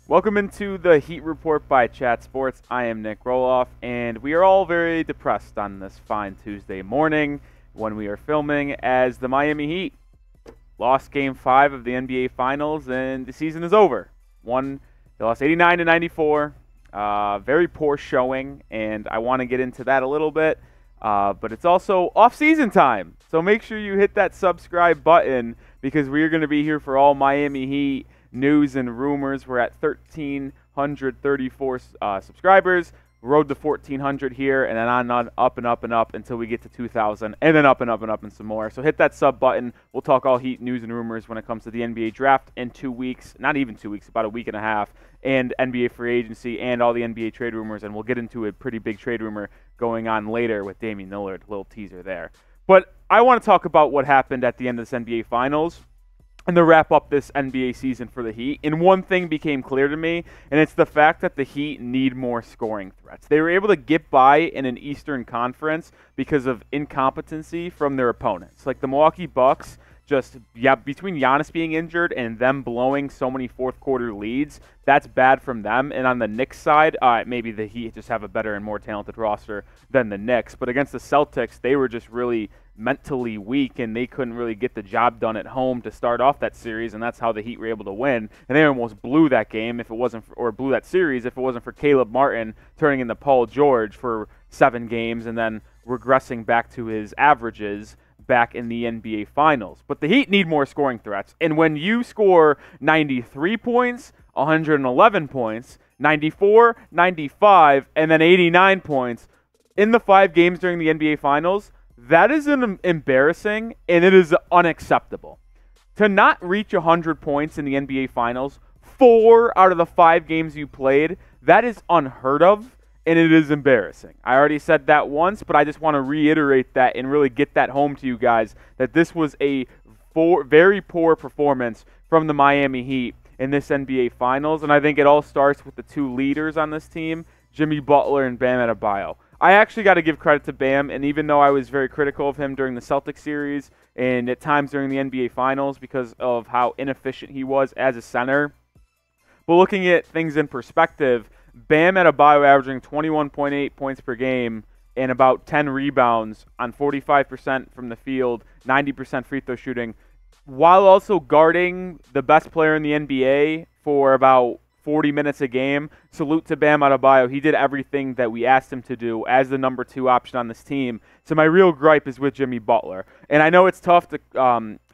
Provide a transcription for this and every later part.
Welcome into the Heat Report by Chat Sports. I am Nic Rohloff, and we are all very depressed on this fine Tuesday morning when we are filming as the Miami Heat lost Game 5 of the NBA Finals, and the season is over. They lost 89-94. Very poor showing, and I want to get into that a little bit. But it's also off-season time, so make sure you hit that subscribe button because we are going to be here for all Miami Heat news and rumors. We're at 1,334 subscribers. Road to 1,400 here, and then on up and up and up until we get to 2,000, and then up and up and up and some more. So hit that sub button. We'll talk all Heat news and rumors when it comes to the NBA draft in 2 weeks, not even 2 weeks, about a week and a half, and NBA free agency and all the NBA trade rumors, and we'll get into a pretty big trade rumor going on later with Damian Lillard. Little teaser there. But I want to talk about what happened at the end of this NBA Finals and to wrap up this NBA season for the Heat. And one thing became clear to me, and it's the fact that the Heat need more scoring threats. They were able to get by in an Eastern Conference because of incompetency from their opponents. Like the Milwaukee Bucks, between Giannis being injured and them blowing so many fourth-quarter leads, that's bad from them. And on the Knicks side, maybe the Heat just have a better and more talented roster than the Knicks. But against the Celtics, they were just really mentally weak, and they couldn't really get the job done at home to start off that series, and that's how the Heat were able to win. And they almost blew that game blew that series if it wasn't for Caleb Martin turning into Paul George for 7 games and then regressing back to his averages back in the NBA Finals. But the Heat need more scoring threats, and when you score 93 points, 111 points, 94, 95, and then 89 points in the 5 games during the NBA Finals, that is embarrassing, and it is unacceptable. To not reach 100 points in the NBA Finals, 4 out of the 5 games you played, that is unheard of, and it is embarrassing. I already said that once, but I just want to reiterate that and really get that home to you guys, that this was a very poor performance from the Miami Heat in this NBA Finals, and I think it all starts with the 2 leaders on this team, Jimmy Butler and Bam Adebayo. I actually got to give credit to Bam, and even though I was very critical of him during the Celtics series and at times during the NBA Finals because of how inefficient he was as a center, but looking at things in perspective, Bam Adebayo averaging 21.8 points per game and about 10 rebounds on 45% from the field, 90% free throw shooting, while also guarding the best player in the NBA for about 40 minutes a game. Salute to Bam Adebayo. He did everything that we asked him to do as the number 2 option on this team. So my real gripe is with Jimmy Butler. And I know it's tough to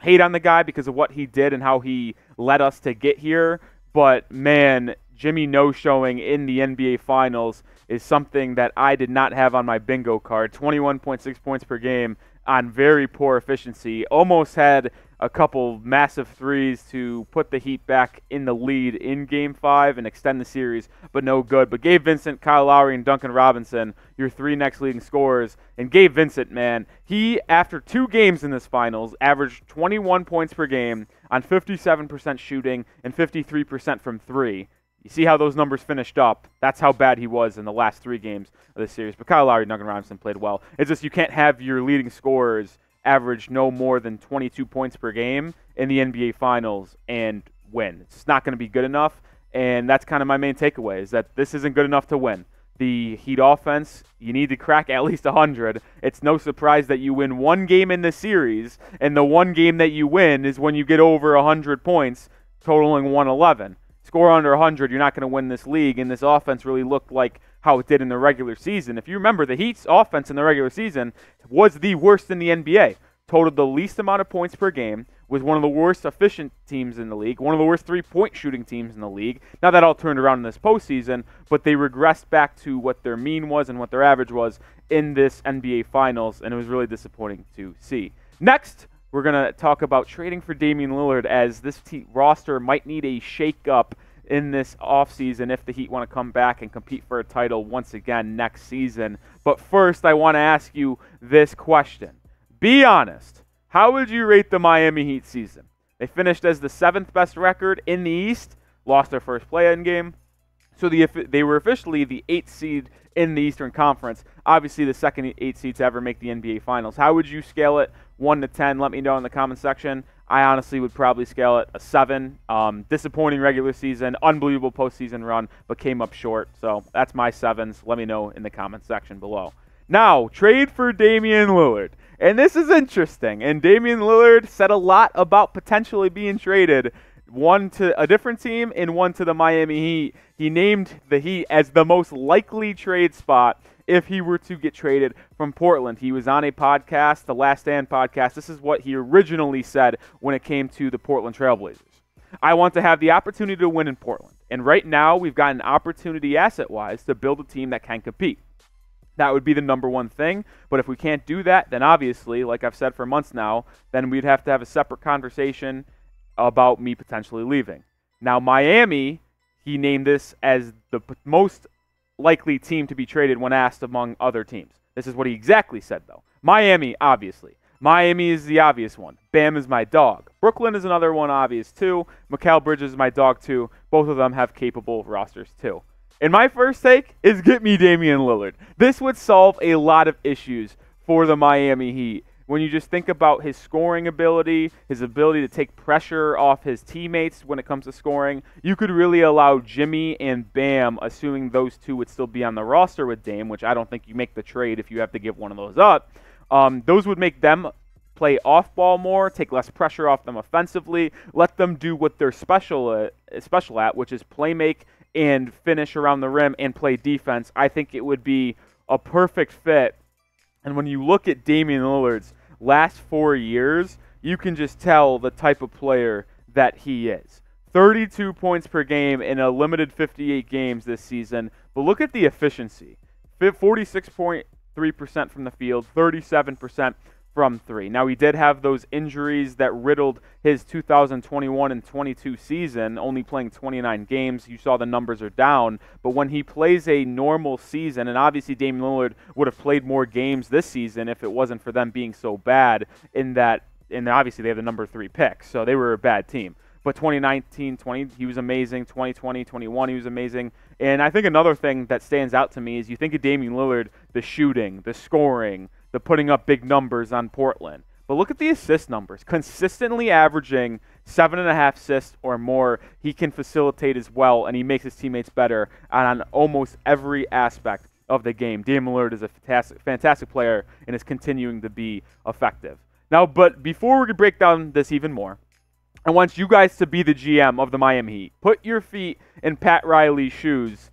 hate on the guy because of what he did and how he led us to get here. But, man, Jimmy no-showing in the NBA Finals is something that I did not have on my bingo card. 21.6 points per game on very poor efficiency. Almost had a couple massive threes to put the Heat back in the lead in Game 5 and extend the series, but no good. But Gabe Vincent, Kyle Lowry, and Duncan Robinson, your 3 next leading scorers. And Gabe Vincent, man, he, after 2 games in this Finals, averaged 21 points per game on 57% shooting and 53% from 3. You see how those numbers finished up. That's how bad he was in the last 3 games of this series. But Kyle Lowry and Duncan Robinson played well. It's just you can't have your leading scorers average no more than 22 points per game in the NBA Finals and win. It's not going to be good enough, and that's kind of my main takeaway, is that this isn't good enough to win. The Heat offense, you need to crack at least 100. It's no surprise that you win 1 game in this series, and the 1 game that you win is when you get over 100 points, totaling 111. Score under 100, you're not going to win this league, and this offense really looked like how it did in the regular season. If you remember, the Heat's offense in the regular season was the worst in the NBA. Totaled the least amount of points per game, was one of the worst efficient teams in the league, one of the worst 3-point shooting teams in the league. Now that all turned around in this postseason, but they regressed back to what their mean was and what their average was in this NBA Finals, and it was really disappointing to see. Next, we're going to talk about trading for Damian Lillard, as this roster might need a shake-up in this offseason if the Heat want to come back and compete for a title once again next season. But first, I want to ask you this question. Be honest. How would you rate the Miami Heat season? They finished as the 7th best record in the East, lost their first play-in game. So they were officially the 8th seed in the Eastern Conference. Obviously, the second 8 seed to ever make the NBA Finals. How would you scale it 1 to 10? Let me know in the comment section. I honestly would probably scale it a 7. Disappointing regular season, unbelievable postseason run, but came up short. So that's my 7s. Let me know in the comment section below. Now, trade for Damian Lillard. And this is interesting. And Damian Lillard said a lot about potentially being traded. One to a different team and one to the Miami Heat. He named the Heat as the most likely trade spot if he were to get traded from Portland. He was on a podcast, the Last Stand podcast. This is what he originally said when it came to the Portland Trailblazers. I want to have the opportunity to win in Portland. And right now, we've got an opportunity asset-wise to build a team that can compete. That would be the number one thing. But if we can't do that, then obviously, like I've said for months now, then we'd have to have a separate conversation about me potentially leaving. Now, Miami, he named this as the most likely team to be traded when asked among other teams. This is what he exactly said, though. Miami, obviously. Miami is the obvious one. Bam is my dog. Brooklyn is another one obvious, too. Mikal Bridges is my dog, too. Both of them have capable rosters, too. And my first take is get me Damian Lillard. This would solve a lot of issues for the Miami Heat. When you just think about his scoring ability, his ability to take pressure off his teammates when it comes to scoring, you could really allow Jimmy and Bam, assuming those two would still be on the roster with Dame, which I don't think you make the trade if you have to give one of those up. Those would make them play off-ball more, take less pressure off them offensively, let them do what they're special at, which is play make and finish around the rim and play defense. I think it would be a perfect fit. And when you look at Damian Lillard's last 4 years, you can just tell the type of player that he is. 32 points per game in a limited 58 games this season. But look at the efficiency. 46.3% from the field, 37% from 3. Now, he did have those injuries that riddled his 2021 and 22 season, only playing 29 games. You saw the numbers are down. But when he plays a normal season, and obviously Damian Lillard would have played more games this season if it wasn't for them being so bad in that, and obviously they have the number 3 pick, so they were a bad team. But 2019-20, he was amazing. 2020-21, he was amazing. And I think another thing that stands out to me is you think of Damian Lillard, the shooting, the scoring, the putting up big numbers on Portland. But look at the assist numbers. Consistently averaging 7.5 assists or more. He can facilitate as well, and he makes his teammates better on almost every aspect of the game. Damian Lillard is a fantastic player and is continuing to be effective. Now, but before we break down this even more, I want you guys to be the GM of the Miami Heat. Put your feet in Pat Riley's shoes.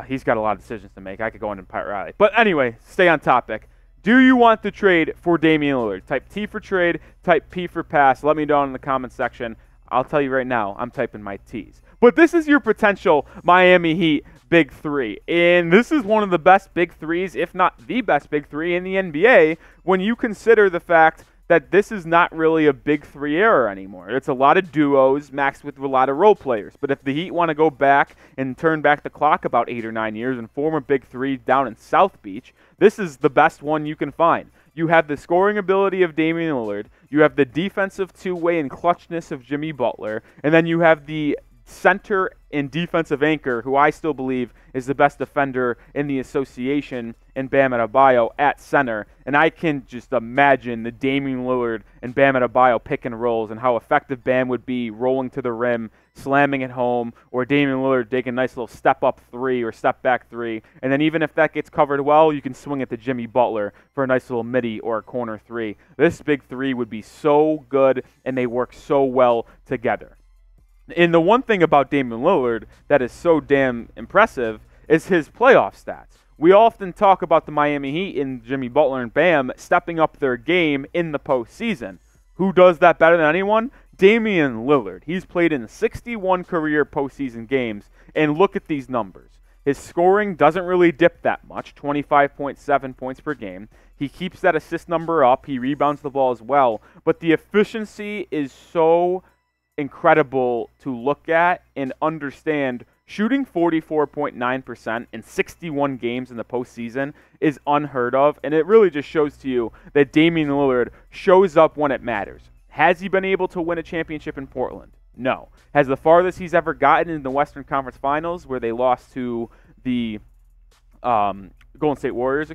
He's got a lot of decisions to make. I could go into Pat Riley. But anyway, stay on topic. Do you want the trade for Damian Lillard? Type T for trade, type P for pass. Let me know in the comment section. I'll tell you right now, I'm typing my T's. But this is your potential Miami Heat big three. And this is one of the best big threes, if not the best big three in the NBA, when you consider the fact that this is not really a big three era anymore. It's a lot of duos maxed with a lot of role players. But if the Heat want to go back and turn back the clock about 8 or 9 years and form a big three down in South Beach, this is the best one you can find. You have the scoring ability of Damian Lillard, you have the defensive two-way and clutchness of Jimmy Butler, and then you have the center and defensive anchor, who I still believe is the best defender in the association, in Bam Adebayo at center. And I can just imagine the Damian Lillard and Bam Adebayo pick and rolls and how effective Bam would be rolling to the rim, slamming it home, or Damian Lillard taking a nice little step-up three or step-back three. And then even if that gets covered well, you can swing it to Jimmy Butler for a nice little midi or a corner three. This big three would be so good, and they work so well together. And the one thing about Damian Lillard that is so damn impressive is his playoff stats. We often talk about the Miami Heat and Jimmy Butler and Bam stepping up their game in the postseason. Who does that better than anyone? Damian Lillard. He's played in 61 career postseason games, and look at these numbers. His scoring doesn't really dip that much, 25.7 points per game. He keeps that assist number up. He rebounds the ball as well. But the efficiency is so incredible to look at and understand. Shooting 44.9% in 61 games in the postseason is unheard of, and it really just shows to you that Damian Lillard shows up when it matters. Has he been able to win a championship in Portland? No. Has the farthest he's ever gotten in the Western Conference Finals, where they lost to the Golden State Warriors,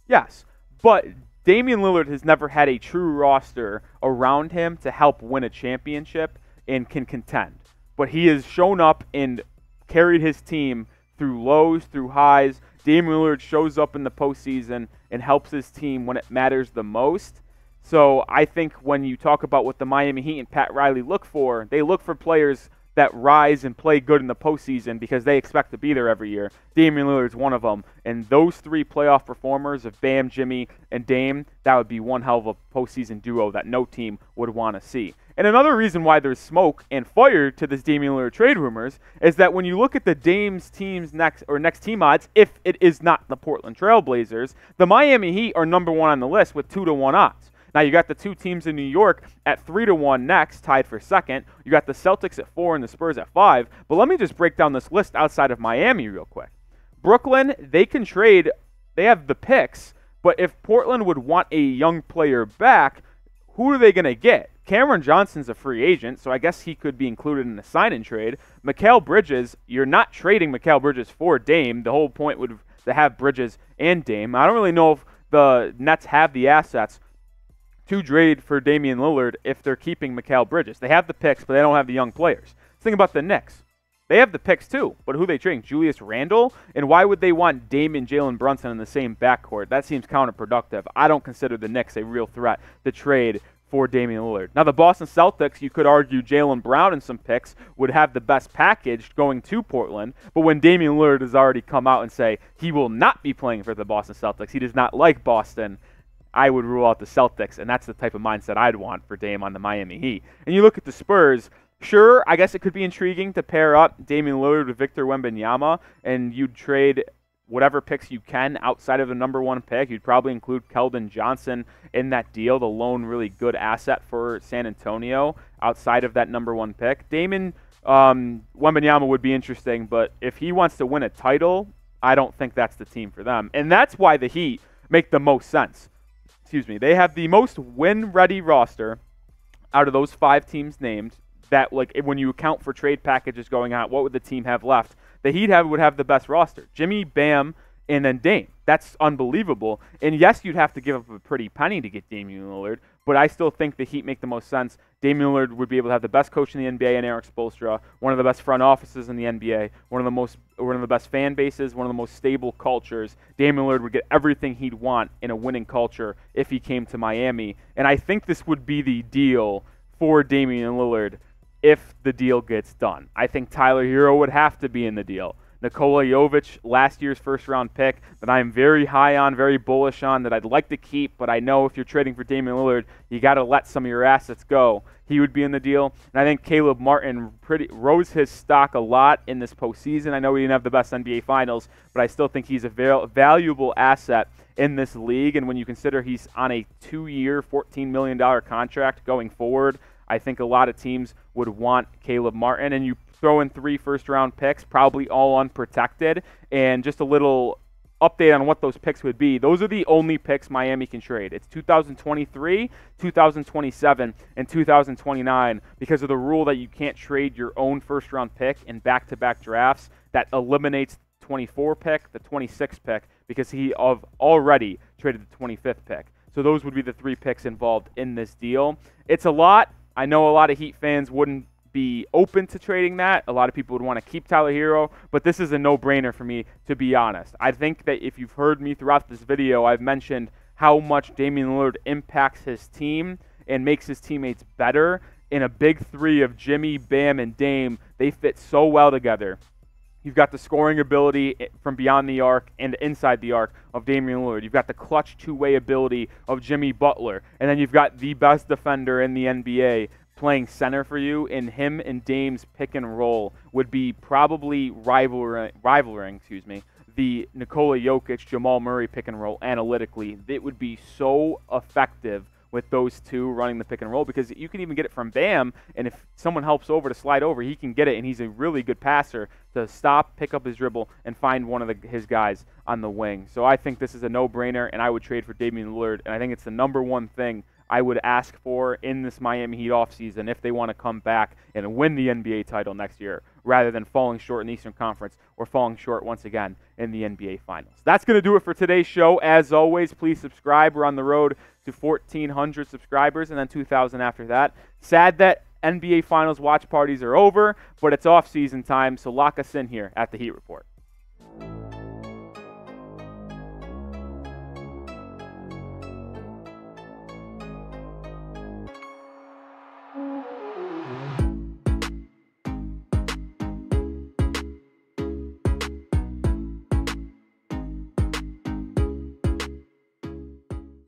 Yes. But Damian Lillard has never had a true roster around him to help win a championship and can contend. But he has shown up and carried his team through lows, through highs. Damian Lillard shows up in the postseason and helps his team when it matters the most. So I think when you talk about what the Miami Heat and Pat Riley look for, they look for players that rise and play good in the postseason because they expect to be there every year. Damian Lillard's one of them. And those three playoff performers of Bam, Jimmy, and Dame, that would be one hell of a postseason duo that no team would want to see. And another reason why there's smoke and fire to this Damian Lillard trade rumors is that when you look at the Dame's team's next team odds, if it is not the Portland Trail Blazers, the Miami Heat are number one on the list with 2-1 odds. Now, you got the two teams in New York at 3-1 next, tied for second. You got the Celtics at 4 and the Spurs at 5. But let me just break down this list outside of Miami real quick. Brooklyn, they can trade. They have the picks. But if Portland would want a young player back, who are they going to get? Cameron Johnson's a free agent, so I guess he could be included in the sign-in trade. Mikal Bridges, you're not trading Mikal Bridges for Dame. The whole point would to have Bridges and Dame. I don't really know if the Nets have the assets to trade for Damian Lillard if they're keeping Mikal Bridges. They have the picks, but they don't have the young players. Think about the Knicks. They have the picks too, but who are they trading? Julius Randle? And why would they want Dame and Jalen Brunson in the same backcourt? That seems counterproductive. I don't consider the Knicks a real threat to trade for Damian Lillard. Now, the Boston Celtics, you could argue Jaylen Brown and some picks would have the best package going to Portland, but when Damian Lillard has already come out and say he will not be playing for the Boston Celtics, he does not like Boston, I would rule out the Celtics, and that's the type of mindset I'd want for Dame on the Miami Heat. And you look at the Spurs, sure, I guess it could be intriguing to pair up Damian Lillard with Victor Wembanyama, and you'd trade whatever picks you can outside of the number one pick. You'd probably include Keldon Johnson in that deal, the lone really good asset for San Antonio outside of that number one pick. Wembanyama would be interesting, but if he wants to win a title, I don't think that's the team for them. And that's why the Heat make the most sense. They have the most win-ready roster out of those 5 teams named. That, like, when you account for trade packages going out, what would the team have left? The Heat would have the best roster. Jimmy, Bam, and then Dame. That's unbelievable. And yes, you'd have to give up a pretty penny to get Damian Lillard, but I still think the Heat make the most sense. Damian Lillard would be able to have the best coach in the NBA in Eric Spoelstra, one of the best front offices in the NBA, one of the best fan bases, one of the most stable cultures. Damian Lillard would get everything he'd want in a winning culture if he came to Miami. And I think this would be the deal for Damian Lillard if the deal gets done. I think Tyler Hero would have to be in the deal. Nikola Jovic, last year's first-round pick that I'm very high on, very bullish on, that I'd like to keep, but I know if you're trading for Damian Lillard, you got to let some of your assets go. He would be in the deal. And I think Caleb Martin rose his stock a lot in this postseason. I know he didn't have the best NBA Finals, but I still think he's a valuable asset in this league. And when you consider he's on a 2-year, $14 million contract going forward, I think a lot of teams would want Caleb Martin. And you throw in 3 first-round picks, probably all unprotected, and just a little update on what those picks would be. Those are the only picks Miami can trade. It's 2023, 2027, and 2029 because of the rule that you can't trade your own first-round pick in back-to-back drafts. That eliminates the 24 pick, the 26 pick, because he already traded the 25th pick. So those would be the 3 picks involved in this deal. It's a lot. I know a lot of Heat fans wouldn't be open to trading that. A lot of people would want to keep Tyler Hero, but this is a no-brainer for me, to be honest. I think that if you've heard me throughout this video, I've mentioned how much Damian Lillard impacts his team and makes his teammates better. In a big 3 of Jimmy, Bam, and Dame, they fit so well together. You've got the scoring ability from beyond the arc and inside the arc of Damian Lillard. You've got the clutch two-way ability of Jimmy Butler. And then you've got the best defender in the NBA playing center for you, and him and Dame's pick and roll would be probably rivaling the Nikola Jokic, Jamal Murray pick and roll analytically. It would be so effective with those two running the pick and roll because you can even get it from Bam, and if someone helps over to slide over, he can get it, and he's a really good passer to stop, pick up his dribble, and find one of his guys on the wing. So I think this is a no-brainer, and I would trade for Damian Lillard, and I think it's the number one thing I would ask for in this Miami Heat offseason if they want to come back and win the NBA title next year, rather than falling short in the Eastern Conference or falling short once again in the NBA Finals. That's going to do it for today's show. As always, please subscribe. We're on the road to 1,400 subscribers and then 2,000 after that. Sad that NBA Finals watch parties are over, but it's off-season time, so lock us in here at the Heat Report.